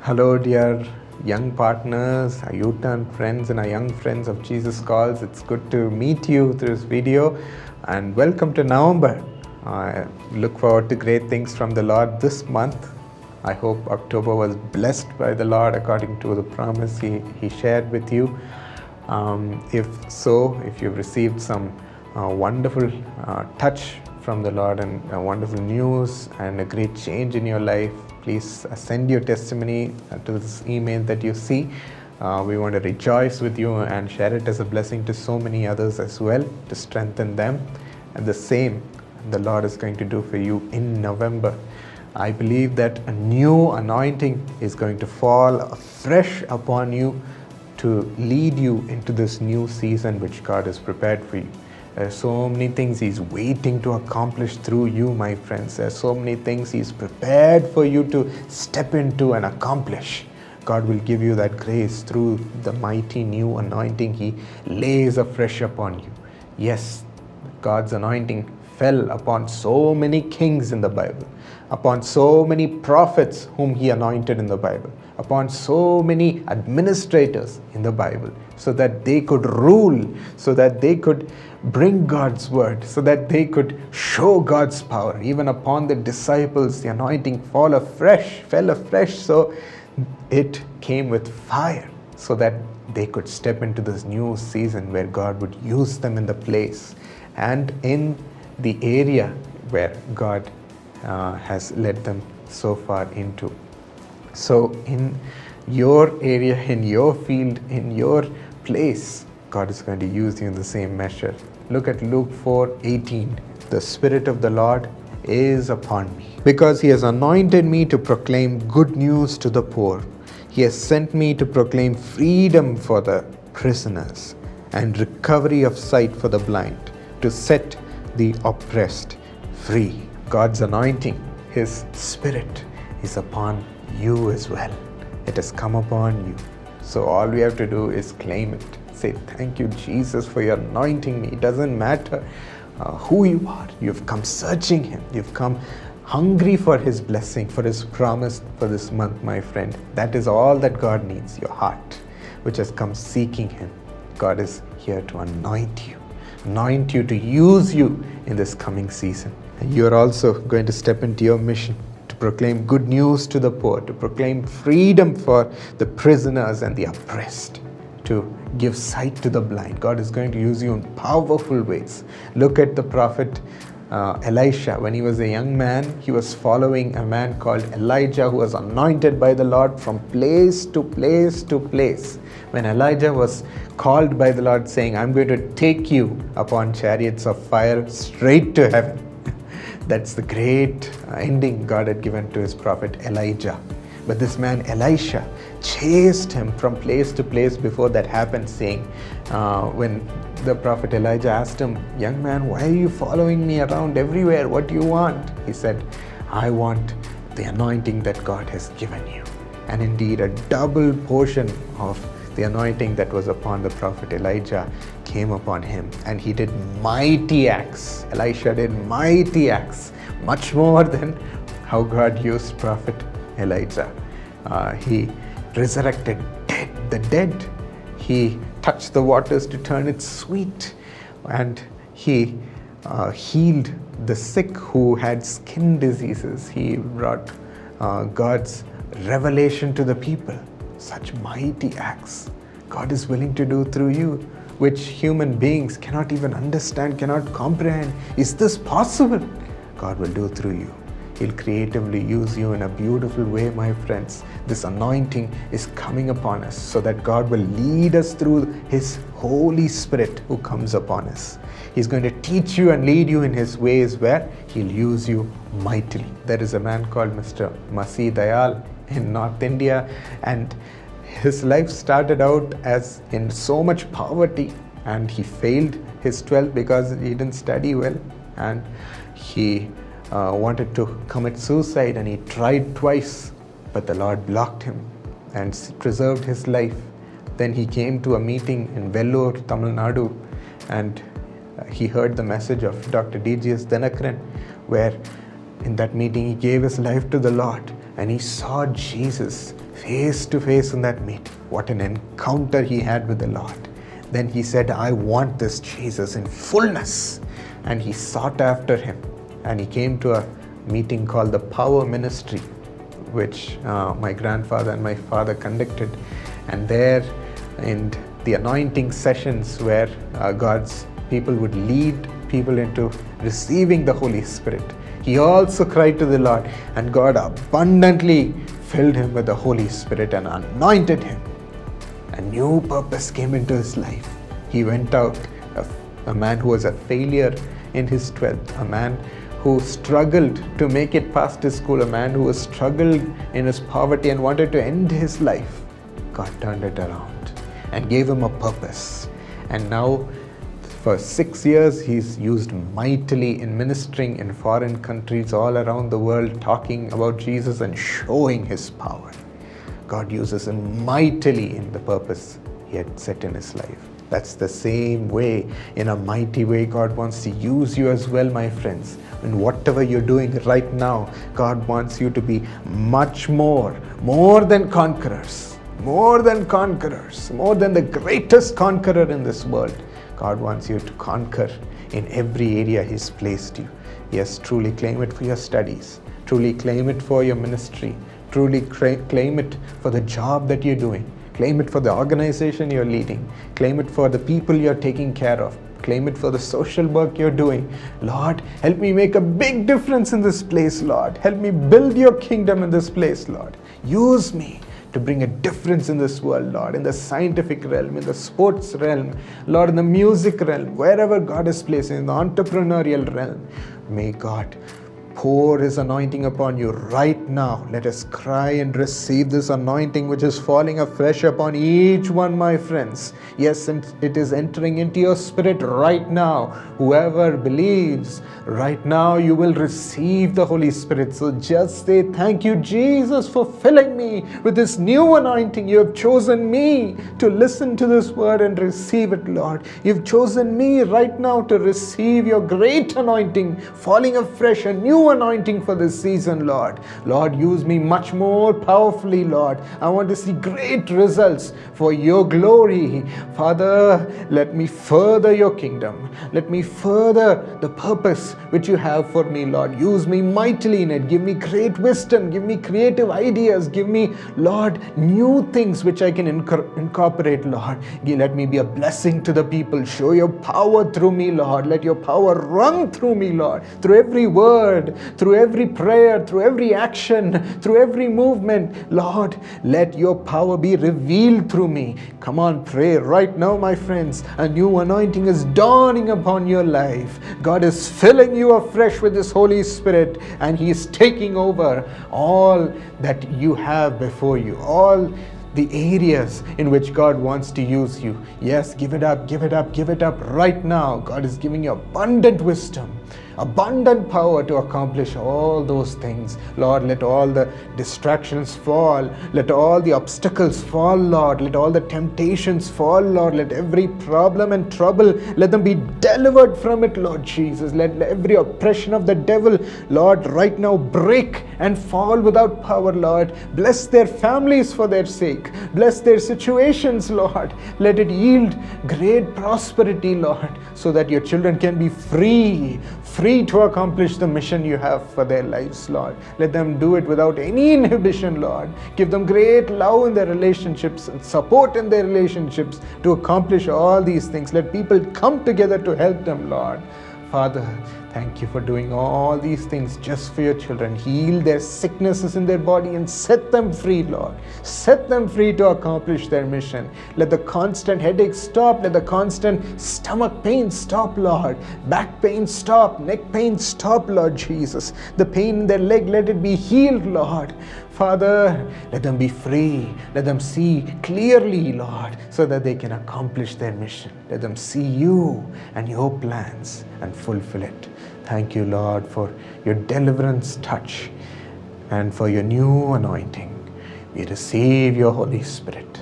Hello, dear young partners, our U-turn friends, and our young friends of Jesus Calls. It's good to meet you through this video, and welcome to November. I look forward to great things from the Lord this month. I hope October was blessed by the Lord according to the promise He shared with you. If so, if you've received some wonderful touch from the Lord and wonderful news and a great change in your life, please send your testimony to this email that you see. We want to rejoice with you and share it as a blessing to so many others as well, to strengthen them. And the same the Lord is going to do for you in November. I believe that a new anointing is going to fall afresh upon you to lead you into this new season which God has prepared for you. There's so many things He's waiting to accomplish through you, my friends. There's so many things He's prepared for you to step into and accomplish. God will give you that grace through the mighty new anointing He lays afresh upon you. Yes, God's anointing fell upon so many kings in the Bible, upon so many prophets whom He anointed in the Bible, upon so many administrators in the Bible, so that they could rule, so that they could bring God's word, so that they could show God's power. Even upon the disciples, the anointing fell afresh, so it came with fire, so that they could step into this new season where God would use them in the place and in the area where God has led them so far into. So in your area, in your field, in your place, God is going to use you in the same measure. Look at Luke 4:18. The Spirit of the Lord is upon me, because He has anointed me to proclaim good news to the poor. He has sent me to proclaim freedom for the prisoners and recovery of sight for the blind, to set the oppressed free. God's anointing, His Spirit is upon you as well. It has come upon you. So all we have to do is claim it. Say, thank you, Jesus, for your anointing me. It doesn't matter who you are. You've come searching Him. You've come hungry for His blessing, for His promise for this month, my friend. That is all that God needs, your heart, which has come seeking Him. God is here to anoint you to use you in this coming season. And you are also going to step into your mission to proclaim good news to the poor, to proclaim freedom for the prisoners and the oppressed, to give sight to the blind. God is going to use you in powerful ways. Look at the prophet Elisha. When he was a young man, he was following a man called Elijah, who was anointed by the Lord from place to place to place. When Elijah was called by the Lord saying, I'm going to take you upon chariots of fire straight to heaven. That's the great ending God had given to His prophet Elijah. But this man Elisha chased him from place to place before that happened, saying, when the prophet Elijah asked him, young man, why are you following me around everywhere? What do you want? He said, I want the anointing that God has given you. And indeed, a double portion of the anointing that was upon the prophet Elijah came upon him, and he did mighty acts. Elisha did mighty acts, much more than how God used prophet Elijah. He resurrected the dead. He touched the waters to turn it sweet, and he healed the sick who had skin diseases. He brought God's revelation to the people. Such mighty acts God is willing to do through you, which human beings cannot even understand, cannot comprehend. Is this possible? God will do through you. He'll creatively use you in a beautiful way, my friends. This anointing is coming upon us so that God will lead us through His Holy Spirit who comes upon us. He's going to teach you and lead you in His ways where He'll use you mightily. There is a man called Mr. Masi Dayal in North India, and his life started out as in so much poverty, and he failed his 12th because he didn't study well, and he wanted to commit suicide, and he tried twice, but the Lord blocked him and preserved his life. Then he came to a meeting in Vellore, Tamil Nadu, and he heard the message of Dr. D.G.S. Dhinakaran, where in that meeting he gave his life to the Lord, and he saw Jesus face to face in that meeting. What an encounter he had with the Lord. Then he said, I want this Jesus in fullness. And he sought after him. And he came to a meeting called the Power Ministry, which my grandfather and my father conducted. And there in the anointing sessions where God's people would lead people into receiving the Holy Spirit, he also cried to the Lord, and God abundantly filled him with the Holy Spirit and anointed him. A new purpose came into his life. He went out, a man who was a failure in his 12th, a man who struggled to make it past his school, a man who was struggled in his poverty and wanted to end his life. God turned it around and gave him a purpose. And now for 6 years, he's used mightily in ministering in foreign countries all around the world, talking about Jesus and showing his power. God uses him mightily in the purpose he had set in his life. That's the same way, in a mighty way, God wants to use you as well, my friends. In whatever you're doing right now, God wants you to be much more than conquerors, more than the greatest conqueror in this world. God wants you to conquer in every area He's placed you. Yes, truly claim it for your studies. Truly claim it for your ministry. Truly claim it for the job that you're doing. Claim it for the organization you're leading. Claim it for the people you're taking care of. Claim it for the social work you're doing. Lord, help me make a big difference in this place, Lord. Help me build your kingdom in this place, Lord. Use me to bring a difference in this world, Lord, in the scientific realm, in the sports realm, Lord, in the music realm, wherever God is placed, in the entrepreneurial realm. May God pour His anointing upon you right now. Let us cry and receive this anointing which is falling afresh upon each one, my friends. Yes, and it is entering into your spirit right now. Whoever believes, right now you will receive the Holy Spirit. So just say, thank you, Jesus, for filling me with this new anointing. You have chosen me to listen to this word and receive it, Lord. You've chosen me right now to receive your great anointing, falling afresh, a new anointing for this season, Lord. Lord, use me much more powerfully, Lord. I want to see great results for your glory. Father, let me further your kingdom. Let me further the purpose which you have for me, Lord. Use me mightily in it. Give me great wisdom. Give me creative ideas. Give me, Lord, new things which I can incorporate, Lord. Let me be a blessing to the people. Show your power through me, Lord. Let your power run through me, Lord. Through every word, through every prayer, through every action, through every movement. Lord, let your power be revealed through me. Come on, pray right now, my friends. A new anointing is dawning upon your life. God is filling you afresh with His Holy Spirit, and He is taking over all that you have before you, all the areas in which God wants to use you. Yes, give it up, give it up, give it up right now. God is giving you abundant wisdom, abundant power to accomplish all those things. Lord, let all the distractions fall. Let all the obstacles fall, Lord. Let all the temptations fall, Lord. Let every problem and trouble, let them be delivered from it, Lord Jesus. Let every oppression of the devil, Lord, right now break and fall without power, Lord. Bless their families for their sake. Bless their situations, Lord. Let it yield great prosperity, Lord, so that your children can be free to accomplish the mission you have for their lives, Lord. Let them do it without any inhibition, Lord. Give them great love in their relationships and support in their relationships to accomplish all these things. Let people come together to help them, Lord. Father, thank you for doing all these things just for your children. Heal their sicknesses in their body and set them free, Lord. Set them free to accomplish their mission. Let the constant headache stop. Let the constant stomach pain stop, Lord. Back pain stop. Neck pain stop, Lord Jesus. The pain in their leg, let it be healed, Lord. Father, let them be free. Let them see clearly, Lord, so that they can accomplish their mission. Let them see you and your plans and fulfill it. Thank you, Lord, for your deliverance touch and for your new anointing. We receive your Holy Spirit.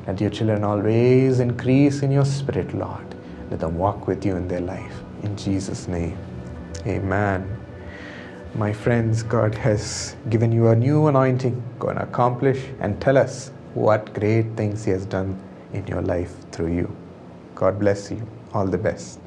Let your children always increase in your spirit, Lord. Let them walk with you in their life. In Jesus' name, amen. My friends, God has given you a new anointing. Go and accomplish and tell us what great things He has done in your life through you. God bless you. All the best.